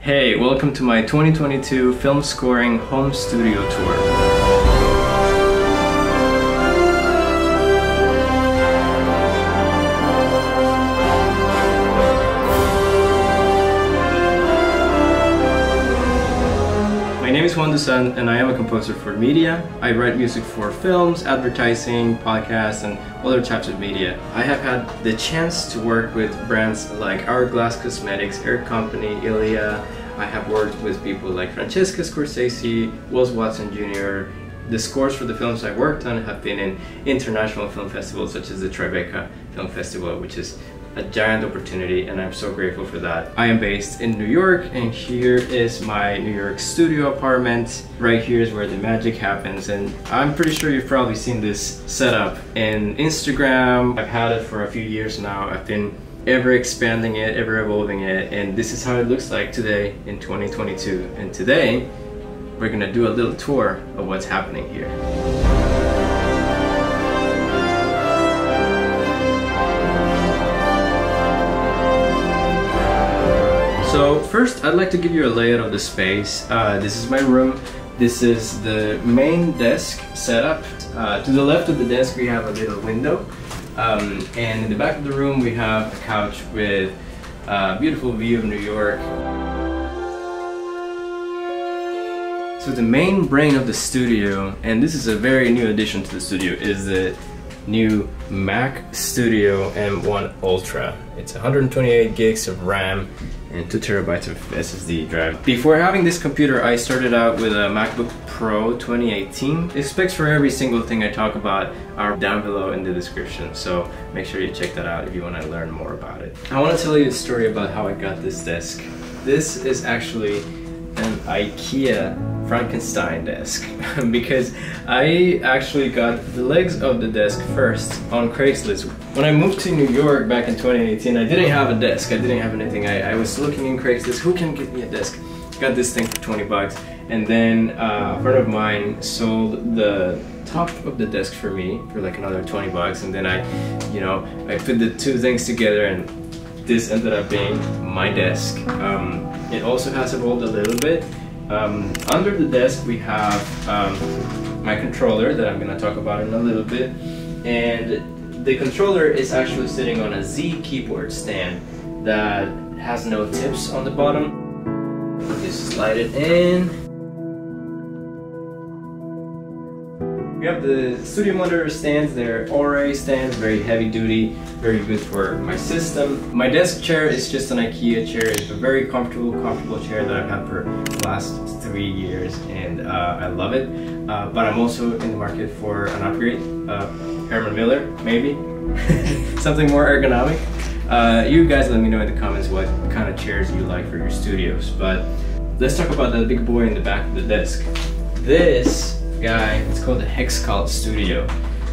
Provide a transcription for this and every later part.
Hey, welcome to my 2022 film scoring home studio tour. My name is Juan Dussán and I am a composer for media. I write music for films, advertising, podcasts, and other types of media. I have had the chance to work with brands like Hourglass Cosmetics, Air Company, Ikea. I have worked with people like Francesca Scorsese, Wells Watson Jr. The scores for the films I worked on have been in international film festivals such as the Tribeca Film Festival, which is a giant opportunity, and I'm so grateful for that. I am based in New York, and here is my New York studio apartment. Right here is where the magic happens, and I'm pretty sure you've probably seen this setup in Instagram. I've had it for a few years now. I've been ever expanding it, ever evolving it, and this is how it looks like today in 2022. And today, we're gonna do a little tour of what's happening here. So first, I'd like to give you a layout of the space. This is my room. This is the main desk setup. To the left of the desk, we have a little window. And in the back of the room, we have a couch with a beautiful view of New York. So the main brain of the studio, and this is a very new addition to the studio, is the new Mac Studio M1 Ultra. It's 128 gigs of RAM and 2 terabytes of SSD drive. Before having this computer, I started out with a MacBook Pro 2018. The specs for every single thing I talk about are down below in the description, so make sure you check that out if you want to learn more about it. I want to tell you a story about how I got this desk. This is actually an Ikea Frankenstein desk because I actually got the legs of the desk first on Craigslist. When I moved to New York back in 2018, I didn't have a desk, I didn't have anything. I was looking in Craigslist, who can get me a desk? Got this thing for 20 bucks, and then a friend of mine sold the top of the desk for me for like another 20 bucks, and then I put the two things together, and this ended up being my desk. It also has evolved a little bit. Under the desk we have my controller that I'm going to talk about in a little bit, and the controller is actually sitting on a Z keyboard stand that has no tips on the bottom. Just slide it in. We have the studio monitor stands, they're RA stands, very heavy duty, very good for my system. My desk chair is just an Ikea chair. It's a very comfortable chair that I've had for the last 3 years, and I love it. But I'm also in the market for an upgrade. Herman Miller, maybe? Something more ergonomic. You guys let me know in the comments what kind of chairs you like for your studios. But let's talk about that big boy in the back of the desk. This guy, it's called the Hex Cult Studio.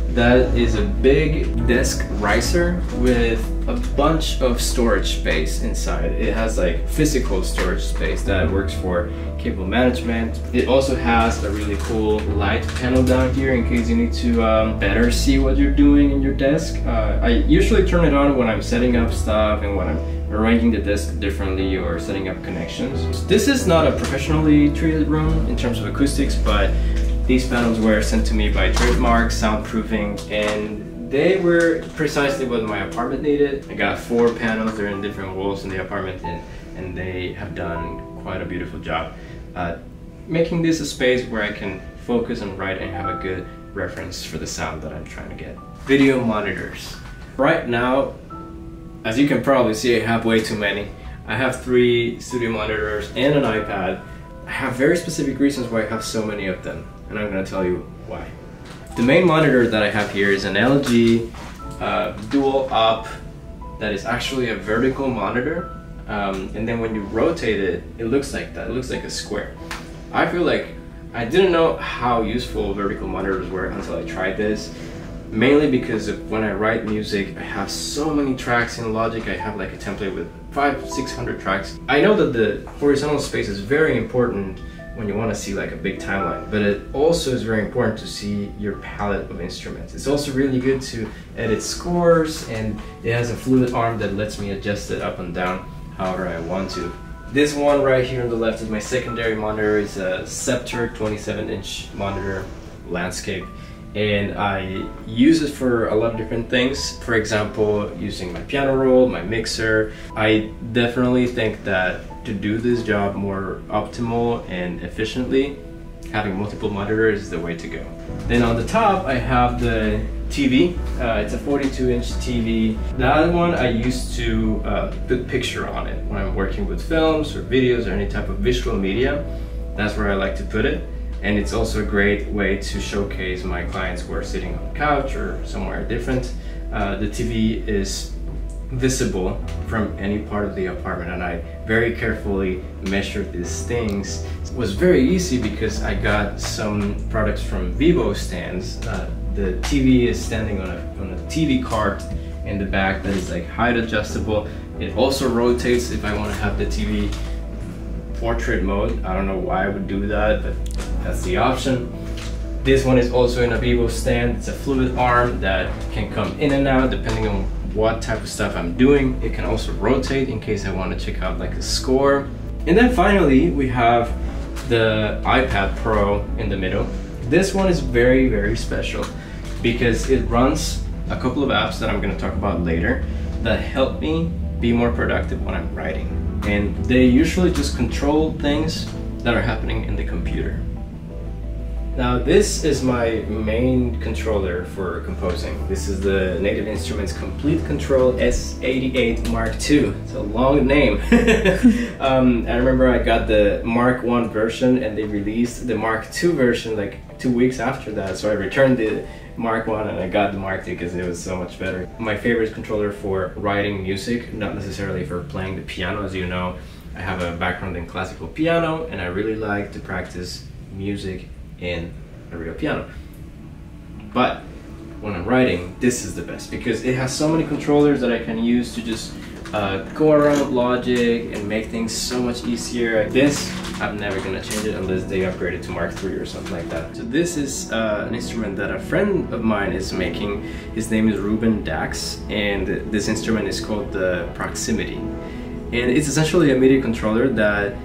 That is a big desk riser with a bunch of storage space inside. It has like physical storage space that works for cable management. It also has a really cool light panel down here in case you need to better see what you're doing in your desk. I usually turn it on when I'm setting up stuff and when I'm arranging the desk differently or setting up connections. This is not a professionally treated room in terms of acoustics, but these panels were sent to me by Trademark Soundproofing, and they were precisely what my apartment needed. I got 4 panels, they're in different walls in the apartment, and they have done quite a beautiful job making this a space where I can focus and write and have a good reference for the sound that I'm trying to get. Video monitors. Right now, as you can probably see, I have way too many. I have 3 studio monitors and an iPad. I have very specific reasons why I have so many of them, and I'm going to tell you why. The main monitor that I have here is an LG dual up that is actually a vertical monitor, and then when you rotate it, it looks like that. It looks like a square. I feel like I didn't know how useful vertical monitors were until I tried this, mainly because of when I write music, I have so many tracks in Logic. I have like a template with 500-600 tracks. I know that the horizontal space is very important when you want to see like a big timeline, but it also is very important to see your palette of instruments. It's also really good to edit scores, and it has a fluid arm that lets me adjust it up and down however I want to. This one right here on the left is my secondary monitor. It's a Scepter 27-inch monitor landscape, and I use it for a lot of different things. For example, using my piano roll, my mixer. I definitely think that to do this job more optimal and efficiently, having multiple monitors is the way to go. Then on the top I have the TV. It's a 42-inch TV. That one I used to put picture on it when I'm working with films or videos or any type of visual media. That's where I like to put it. And it's also a great way to showcase my clients who are sitting on the couch or somewhere different. The TV is visible from any part of the apartment, and I very carefully measured these things. It was very easy because I got some products from Vivo stands. The TV is standing on a TV cart in the back that is like height adjustable. It also rotates if I want to have the TV portrait mode. I don't know why I would do that, but that's the option. This one is also in a Vivo stand. It's a fluid arm that can come in and out depending on what type of stuff I'm doing. It can also rotate in case I want to check out like a score. And then finally we have the iPad Pro in the middle. This one is very, very special because it runs a couple of apps that I'm going to talk about later that help me be more productive when I'm writing. And they usually just control things that are happening in the computer. Now this is my main controller for composing. This is the Native Instruments Complete Control S88 Mark II. It's a long name. I remember I got the Mark I version and they released the Mark II version like 2 weeks after that. So I returned the Mark I and I got the Mark II because it was so much better. My favorite controller for writing music, not necessarily for playing the piano. As you know, I have a background in classical piano and I really like to practice music in a real piano. But when I'm writing, this is the best because it has so many controllers that I can use to just go around Logic and make things so much easier. This, I'm never gonna change it unless they upgrade it to Mark III or something like that. So this is an instrument that a friend of mine is making. His name is Ruben Dax, and this instrument is called the Proximity. And it's essentially a MIDI controller that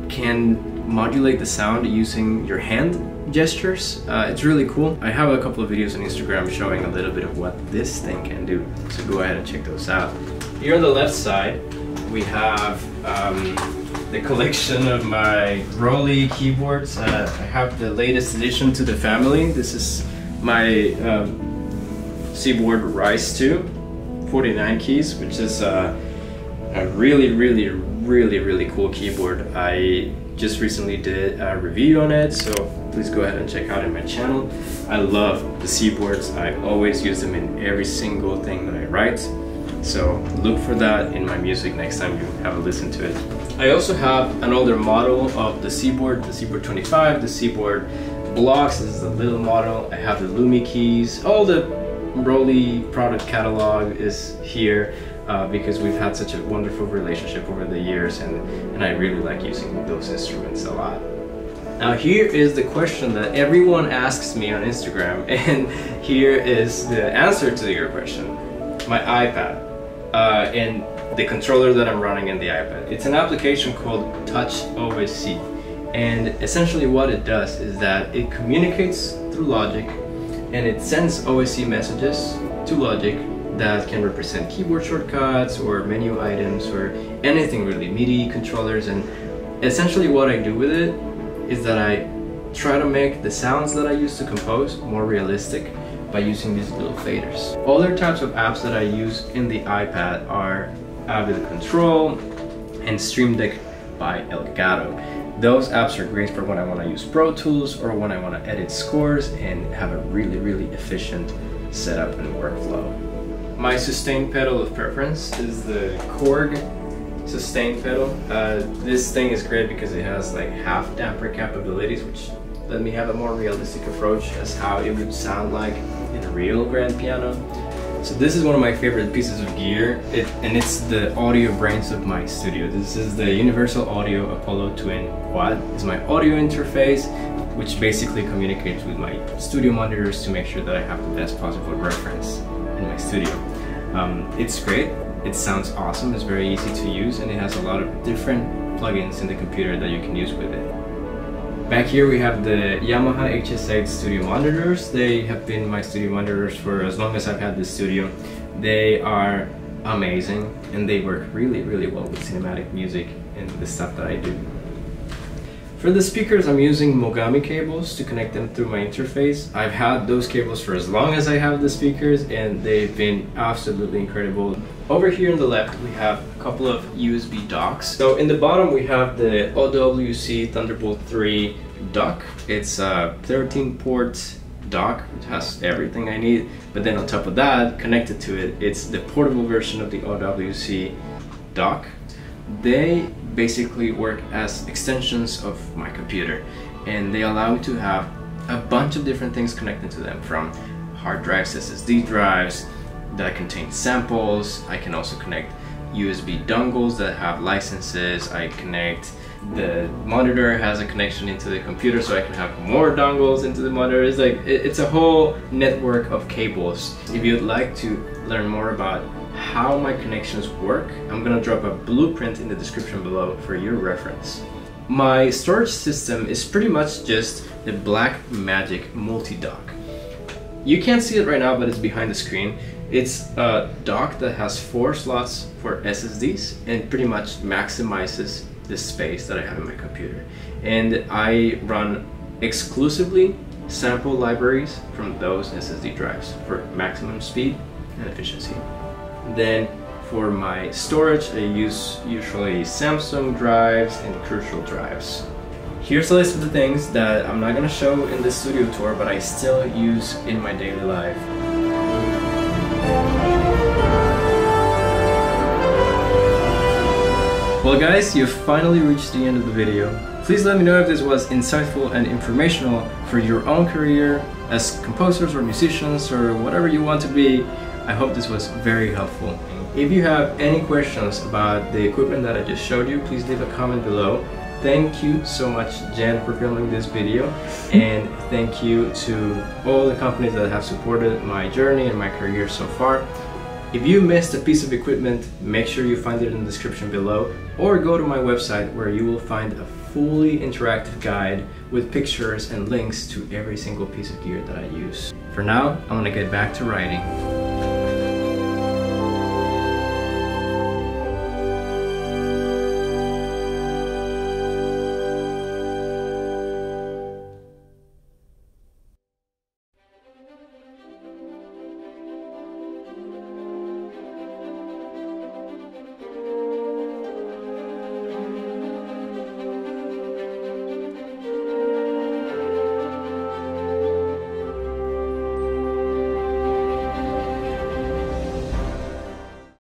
can modulate the sound using your hand gestures. It's really cool. I have a couple of videos on Instagram showing a little bit of what this thing can do, so go ahead and check those out. Here on the left side we have the collection of my Rolly keyboards. I have the latest addition to the family. This is my Seaboard Rise 2 49 keys, which is a really cool keyboard. I just recently did a review on it, so please go ahead and check out in my channel. I love the Seaboards. I always use them in every single thing that I write, so look for that in my music next time you have a listen to it. I also have an older model of the Seaboard 25, the Seaboard Blocks. This is a little model. I have the Lumi keys. All the Rolly product catalog is here. Because we've had such a wonderful relationship over the years, and I really like using those instruments a lot. Now here is the question that everyone asks me on Instagram, and here is the answer to your question. My iPad and the controller that I'm running in the iPad. It's an application called Touch OSC, and essentially what it does is that it communicates through Logic and it sends OSC messages to Logic that can represent keyboard shortcuts or menu items or anything really, MIDI controllers. And essentially what I do with it is that I try to make the sounds that I use to compose more realistic by using these little faders. Other types of apps that I use in the iPad are Avid Control and Stream Deck by Elgato. Those apps are great for when I want to use Pro Tools or when I want to edit scores and have a really efficient setup and workflow. My sustain pedal of preference is the Korg sustain pedal. This thing is great because it has like half damper capabilities, which let me have a more realistic approach as how it would sound like in a real grand piano. So this is one of my favorite pieces of gear, and it's the audio brains of my studio. This is the Universal Audio Apollo Twin Quad. It's my audio interface, which basically communicates with my studio monitors to make sure that I have the best possible reference in my studio. It's great, it sounds awesome, it's very easy to use, and it has a lot of different plugins in the computer that you can use with it. Back here we have the Yamaha HS8 studio monitors. They have been my studio monitors for as long as I've had this studio. They are amazing and they work really well with cinematic music and the stuff that I do. For the speakers, I'm using Mogami cables to connect them through my interface. I've had those cables for as long as I have the speakers and they've been absolutely incredible. Over here on the left, we have a couple of USB docks. So in the bottom, we have the OWC Thunderbolt 3 dock. It's a 13-port dock. It has everything I need. But then on top of that, connected to it, it's the portable version of the OWC dock. They basically work as extensions of my computer and they allow me to have a bunch of different things connected to them, from hard drives, SSD drives that contain samples. I can also connect USB dongles that have licenses. I connect the monitor, has a connection into the computer, so I can have more dongles into the monitor. It's like it's a whole network of cables. If you'd like to learn more about how my connections work, I'm gonna drop a blueprint in the description below for your reference. My storage system is pretty much just the Blackmagic multi-dock. You can't see it right now, but it's behind the screen. It's a dock that has 4 slots for SSDs and pretty much maximizes the space that I have in my computer. And I run exclusively sample libraries from those SSD drives for maximum speed and efficiency. Then for my storage, I use usually Samsung drives and Crucial drives. Here's a list of the things that I'm not going to show in this studio tour, but I still use in my daily life. Well guys, you've finally reached the end of the video. Please let me know if this was insightful and informational for your own career as composers or musicians or whatever you want to be. I hope this was very helpful. If you have any questions about the equipment that I just showed you, please leave a comment below. Thank you so much, Jen, for filming this video, and thank you to all the companies that have supported my journey and my career so far. If you missed a piece of equipment, make sure you find it in the description below, or go to my website where you will find a fully interactive guide with pictures and links to every single piece of gear that I use. For now, I'm gonna get back to writing.